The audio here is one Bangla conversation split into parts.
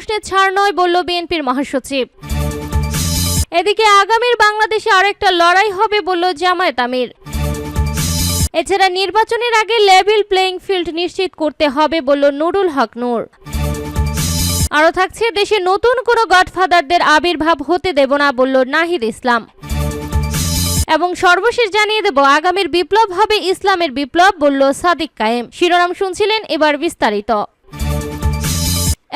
প্রশ্নে ছাড় নয় বলল বিএনপির মহাসচিব। এদিকে আগামীর বাংলাদেশে আরেকটা লড়াই হবে বলল জামায়াত আমির। এছাড়া নির্বাচনের আগে লেভেল প্লেইং ফিল্ড নিশ্চিত করতে হবে বলল নুরুল হক নূর। আরও থাকছে, দেশে নতুন কোনো গডফাদারদের আবির্ভাব হতে দেব না বলল নাহিদ ইসলাম। এবং সর্বশেষ জানিয়ে দেব, আগামীর বিপ্লব হবে ইসলামের বিপ্লব বলল সাদিক কায়েম। শিরোনাম শুনছিলেন, এবার বিস্তারিত।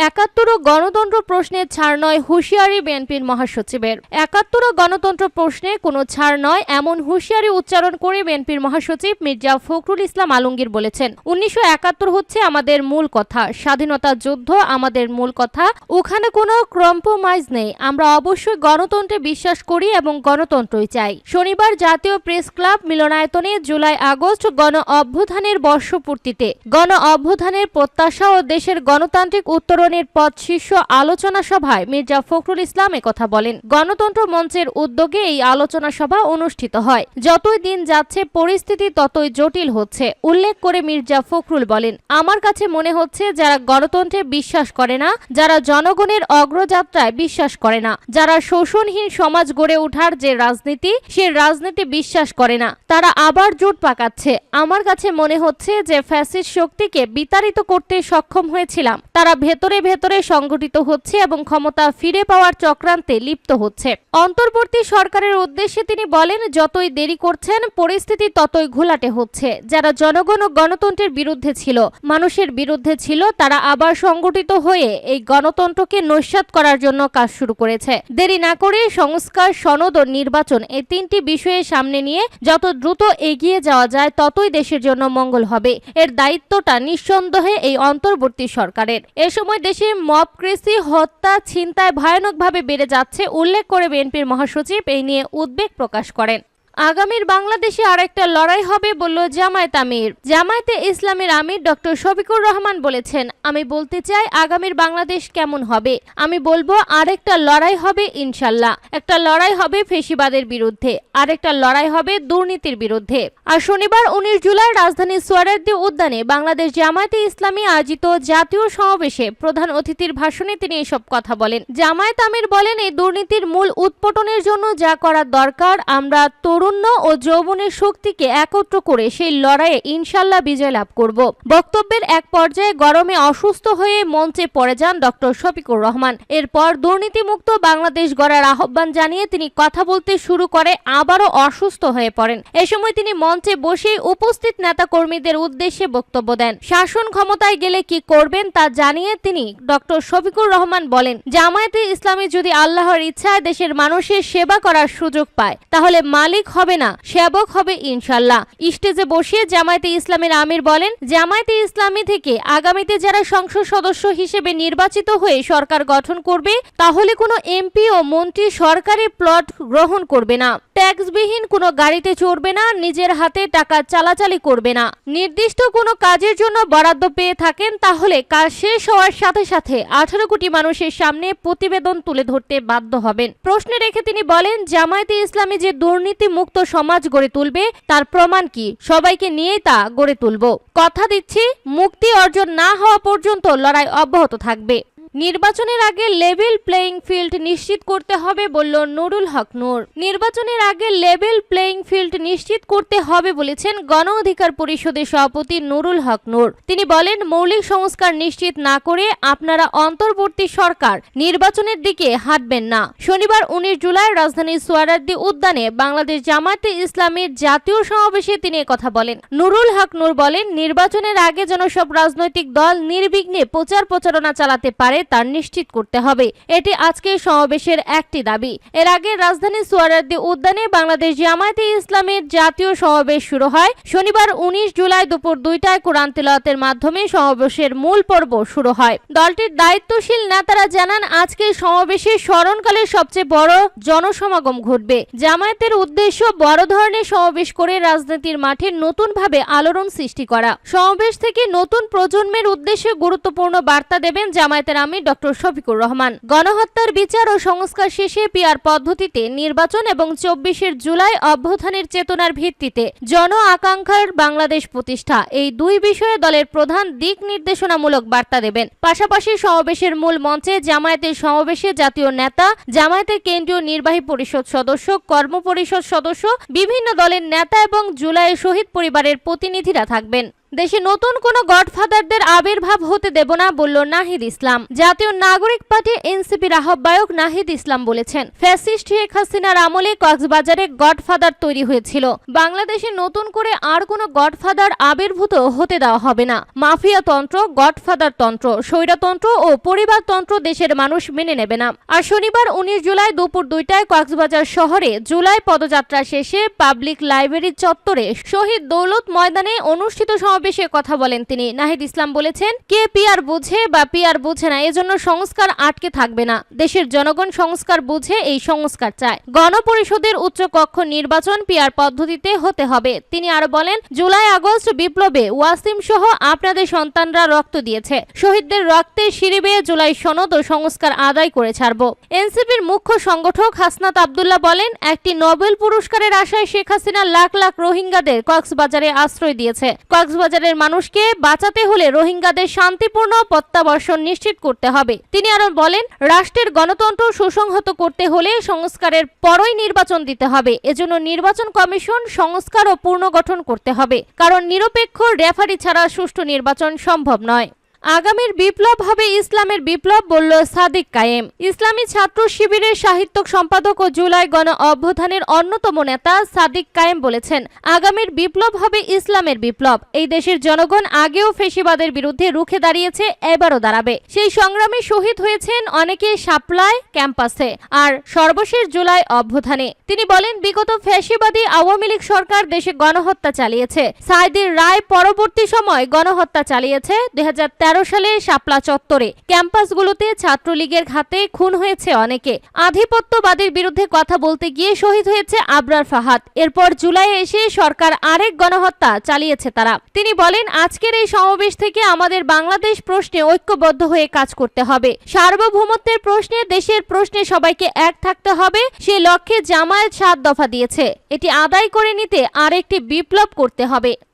৭১ গণতন্ত্র প্রশ্নে ছাড় নয় হুঁশিয়ারি বিএনপির মহাসচিবের। ৭১ গণতন্ত্র প্রশ্নে কোনো ছাড় নয় এমন হুঁশিয়ারি উচ্চারণ করে বিএনপির মহাসচিব মির্জা ফখরুল ইসলাম আলমগীর বলেছেন, ১৯৭১ হচ্ছে আমাদের মূল কথা, স্বাধীনতা যুদ্ধ আমাদের মূল কথা, ওখানে কোনো কম্প্রোমাইজ নেই। আমরা অবশ্যই গণতন্ত্রে বিশ্বাস করি এবং গণতন্ত্রই চাই। শনিবার জাতীয় প্রেস ক্লাব মিলনায়তনে জুলাই আগস্ট গণ অভ্যুত্থানের বর্ষপূর্তিতে গণ অভ্যুত্থানের প্রত্যাশা ও দেশের গণতান্ত্রিক উত্তরণের পথ শীর্ষ আলোচনা সভায় মির্জা ফখরুল ইসলাম একথা বলেন। গণতন্ত্র মঞ্চের উদ্যোগে এই আলোচনা সভা অনুষ্ঠিত হয়। যতই দিন যাচ্ছে পরিস্থিতি ততই জটিল হচ্ছে উল্লেখ করে মির্জা ফখরুল বলেন, আমার কাছে মনে হচ্ছে যারা গণতন্ত্রে বিশ্বাস করে না, যারা জনগণের অগ্রযাত্রায় বিশ্বাস করে না, যারা শোষণহীন সমাজ গড়ে ওঠার যে রাজনীতি, সে রাজনীতি বিশ্বাস করে না, তারা আবার জোট পাকাচ্ছে। আমার কাছে মনে হচ্ছে যে ফ্যাসিস্ট শক্তিকে বিতাড়িত করতে সক্ষম হয়েছিলাম, তারা ভেতরে ভেতরে সংগঠিত হচ্ছে এবং ক্ষমতা ফিরে পাওয়ার চক্রান্তে লিপ্ত হচ্ছে। অন্তর্বর্তী সরকারের উদ্দেশ্যে তিনি বলেন, যতই দেরি করছেন পরিস্থিতি ততই ঘোলাটে হচ্ছে। যারা জনগণ ও গণতন্ত্রের বিরুদ্ধে ছিল, মানুষের বিরুদ্ধে ছিল, তারা আবার সংগঠিত হয়ে এই গণতন্ত্রকে নস্যাৎ করার জন্য কাজ শুরু করেছে। দেরি না করে সংস্কার, সনদ ও নির্বাচন এই তিনটি বিষয়ে সামনে নিয়ে যত দ্রুত এগিয়ে যাওয়া যায় ততই দেশের জন্য মঙ্গল হবে। এর দায়িত্বটা নিঃসন্দেহে এই অন্তর্বর্তী সরকারের। এ সময় দেশে মবক্রেসি, হত্যা, ছিনতাই ভয়ানকভাবে বেড়ে যাচ্ছে উল্লেখ করে বিএনপির মহাসচিব এই নিয়ে উদ্বেগ প্রকাশ করেন। আগামীর বাংলাদেশে আরেকটা লড়াই হবে বলল জামায়াত আমির। জামায়াতে ইসলামের আমির ডক্টর শফিকুর রহমান বলেছেন, আমি বলতে চাই আগামীর বাংলাদেশ কেমন হবে। আমি বলবো আরেকটা লড়াই হবে ইনশাল্লাহ। একটা লড়াই হবে ফেসিবাদের বিরুদ্ধে, আরেকটা লড়াই হবে দুর্নীতির বিরুদ্ধে। আর শনিবার ১৯ জুলাই রাজধানীর সোহরাওয়ার্দী উদ্যানে বাংলাদেশ জামায়াতে ইসলামী আয়োজিত জাতীয় সমাবেশে প্রধান অতিথির ভাষণে তিনি এসব কথা বলেন। জামায়াত আমির বলেন, এই দুর্নীতির মূল উৎপাটনের জন্য যা করা দরকার, আমরা তরুণ ও যৌবনের শক্তিকে একত্র করে সেই লড়াইয়ে ইনশাল্লাহ বিজয় লাভ করব। বক্তব্যের এক পর্যায়ে গরমে অসুস্থ হয়ে মঞ্চে পড়ে যান ডক্টর শফিকুর রহমান। এরপর দুর্নীতিমুক্ত বাংলাদেশ গড়ার আহ্বান জানিয়ে তিনি কথা বলতে শুরু করে আবারও অসুস্থ হয়ে পড়েন। এ সময় তিনি মঞ্চে বসে উপস্থিত নেতাকর্মীদের উদ্দেশ্যে বক্তব্য দেন। শাসন ক্ষমতায় গেলে কি করবেন তা জানিয়ে তিনি ডক্টর শফিকুর রহমান বলেন, জামায়াতে ইসলামী যদি আল্লাহর ইচ্ছায় দেশের মানুষের সেবা করার সুযোগ পায় তাহলে মালিক হবে না, সেবক হবে ইনশাল্লাহ। স্টেজে বসে জামায়াতে ইসলামের আমির বলেন, জামায়াতে ইসলামী থেকে আগামীতে যারা সংসদ সদস্য হিসেবে নির্বাচিত হয়ে সরকার গঠন করবে তাহলে কোনো এমপি ও মন্ত্রী সরকারি প্লট গ্রহণ করবে না, ট্যাক্সবিহীন কোনো গাড়িতে চড়বে না, নিজের হাতে টাকা চালাচালি করবে না। নির্দিষ্ট কোনো কাজের জন্য বরাদ্দ পেয়ে থাকেন তাহলে কাজ শেষ হওয়ার সাথে সাথে 18 কোটি মানুষের সামনে প্রতিবেদন তুলে ধরতে বাধ্য হবেন। প্রশ্নে রেখে তিনি বলেন, জামায়াতে ইসলামী যে দুর্নীতি মুক্ত সমাজ গড়ে তুলবে তার প্রমাণ কি? সবাইকে নিয়েই তা গড়ে তুলব। কথা দিচ্ছি, মুক্তি অর্জন না হওয়া পর্যন্ত লড়াই অব্যাহত থাকবে। নির্বাচনের আগে লেভেল প্লেইং ফিল্ড নিশ্চিত করতে হবে বলল নুরুল হক নূর। নির্বাচনের আগে লেভেল প্লেইং ফিল্ড নিশ্চিত করতে হবে বলেছেন গণ অধিকার পরিষদের সভাপতি নুরুল হক নূর। তিনি বলেন, মৌলিক সংস্কার নিশ্চিত না করে আপনারা অন্তর্বর্তী সরকার নির্বাচনের দিকে হাঁটবেন না। শনিবার ১৯ জুলাই রাজধানীর সোহরাওয়ার্দী উদ্যানে বাংলাদেশ জামায়াতে ইসলামীর জাতীয় সমাবেশে তিনি একথা বলেন। নুরুল হক নূর বলেন, নির্বাচনের আগে যেন সব রাজনৈতিক দল নির্বিঘ্নে প্রচার প্রচারণা চালাতে পারে তা নিশ্চিত করতে হবে। এটি আজকের সমাবেশের একটি দাবি। এর আগে রাজধানীর সোহরাওয়ার্দী উদ্যানে বাংলাদেশ জামায়াতে ইসলামের জাতীয় সমাবেশ শুরু হয়। শনিবার ১৯ জুলাই দুপুর ২টায় কোরআন তিলাওয়াতের মাধ্যমে সমাবেশের মূল পর্ব শুরু হয়। দলটির দায়িত্বশীল নেতারা জানান, আজকের সমাবেশে স্মরণকালের সবচেয়ে বড় জনসমাগম ঘটবে। জামায়াতের উদ্দেশ্য বড় ধরনের সমাবেশ করে রাজনীতির মাঠে নতুনভাবে আলোড়ন সৃষ্টি করা। সমাবেশ থেকে নতুন প্রজন্মের উদ্দেশ্যে গুরুত্বপূর্ণ বার্তা দেবেন জামায়াতের আমির ডক্টর শফিকুর রহমান। গণহত্যার বিচার ও সংস্কার শেষে পিআর পদ্ধতিতে নির্বাচন এবং 24 জুলাই অভ্যুত্থানের চেতনার ভিত্তিতে জন আকাঙ্ক্ষার বাংলাদেশ প্রতিষ্ঠা, এই দুই বিষয়ে দলের প্রধান দিক নির্দেশনামূলক বার্তা দেবেন। পাশাপাশি সমাবেশের মূল মঞ্চে জামায়াতের সমাবেশে জাতীয় নেতা, জামায়াতের কেন্দ্রীয় নির্বাহী পরিষদ সদস্য, কর্ম পরিষদ সদস্য, বিভিন্ন দলের নেতা এবং জুলাইয়ের শহীদ পরিবারের প্রতিনিধিরা থাকবেন। দেশে নতুন কোনো গডফাদারদের আবির্ভাব হতে দেব না, বলল নাহিদ ইসলাম। জাতীয় নাগরিক পার্টি এনসিপির আহ্বায়ক নাহিদ ইসলাম বলেছেন, ফ্যাসিস্ট শেখ হাসিনার আমলে কক্সবাজারে গডফাদার তৈরি হয়েছিল। বাংলাদেশে নতুন করে আর কোনো গডফাদার আবির্ভূত হতে দেওয়া হবে না। মাফিয়া তন্ত্র, গডফাদার তন্ত্র, স্বৈরতন্ত্র ও পরিবারতন্ত্র দেশের মানুষ মেনে নেবে না। আর শনিবার 19 জুলাই দুপুর 2টায় কক্সবাজার শহরে জুলাই পদযাত্রা শেষে পাবলিক লাইব্রেরি চত্বরে শহীদ দৌলত ময়দানে অনুষ্ঠিত সমাবেশে কথা বলেন তিনি। নাহিদ ইসলাম বলেছেন, কে পিআর বুঝে বা পিআর বুঝে না, এজন্য সংস্কার আটকে থাকবে না। দেশের জনগণ সংস্কার বুঝে এই সংস্কার চায়। গণপরিষদের উচ্চকক্ষ নির্বাচন পিআর পদ্ধতিতে হতে হবে। তিনি আরো বলেন, জুলাই আগস্ট বিপ্লবে ওয়াসিম সহ আপনাদের সন্তানরা রক্ত দিয়েছে। শহীদদের রক্তে সিঁড়ি বেয়ে জুলাই সনদ ও সংস্কার আদায় করে ছাড়ব। এনসিপির মুখ্য সংগঠক হাসনাত আব্দুল্লাহ বলেন, একটি নোবেল পুরস্কারের আশায় শেখ হাসিনা লাখ লাখ রোহিঙ্গাদের কক্সবাজারে আশ্রয় দিয়েছে। কক্সবাজারের মানুষকে বাঁচাতে হলে রোহিঙ্গাদের শান্তিপূর্ণ প্রত্যাবর্তন নিশ্চিত করতে হবে। তিনি আরো বলেন, রাষ্ট্রের গণতন্ত্র সুসংহত করতে হলে সংস্কারের পরই নির্বাচন দিতে হবে। এজন্য নির্বাচন কমিশন সংস্কার ও পুনর্গঠন করতে হবে, কারণ নিরপেক্ষ রেফারি ছাড়া সুষ্ঠু নির্বাচন সম্ভব নয়। আগামীর বিপ্লব হবে ইসলামের বিপ্লব, বলল সাদিক কায়েম। ইসলামী ছাত্র শিবিরের সাহিত্যক সম্পাদক ও জুলাই গণ অভ্যুত্থানের অন্যতম নেতা সাদিক কায়েম বলেছেন, আগামীর বিপ্লব হবে ইসলামের বিপ্লব। এই দেশের জনগণ আগেও ফ্যাসিবাদের বিরুদ্ধে রুখে দাঁড়িয়েছে, এবারও দাঁড়াবে। সেই সংগ্রামে শহীদ হয়েছেন অনেকে শাপলায়, ক্যাম্পাসে, আর সর্বশেষ জুলাই অভ্যুত্থানে। তিনি বলেন, বিগত ফ্যাসিবাদী আওয়ামী লীগ সরকার দেশে গণহত্যা চালিয়েছে। সাইদির রায় পরবর্তী সময় গণহত্যা চালিয়েছে। 2013 সালে শাপলা চত্বরে ক্যাম্পাসগুলোতে ছাত্রলীগের হাতে খুন হয়েছে অনেকে। আধিপত্যবাদের বিরুদ্ধে কথা বলতে গিয়ে শহীদ হয়েছে আবরার ফাহাদ। এরপর জুলাইয়ে এসে সরকার আরেক গণহত্যা চালিয়েছে তারা। তিনি বলেন, আজকের এই সমাবেশ থেকে আমাদের বাংলাদেশ প্রশ্নে ঐক্যবদ্ধ হয়ে কাজ করতে হবে। সার্বভৌমত্বের প্রশ্নে, দেশের প্রশ্নে সবাইকে এক থাকতে হবে। সে লক্ষ্যে জামায়াত 7 দফা দিয়েছে। এটি আদায় করে নিতে আরেকটি বিপ্লব করতে হবে।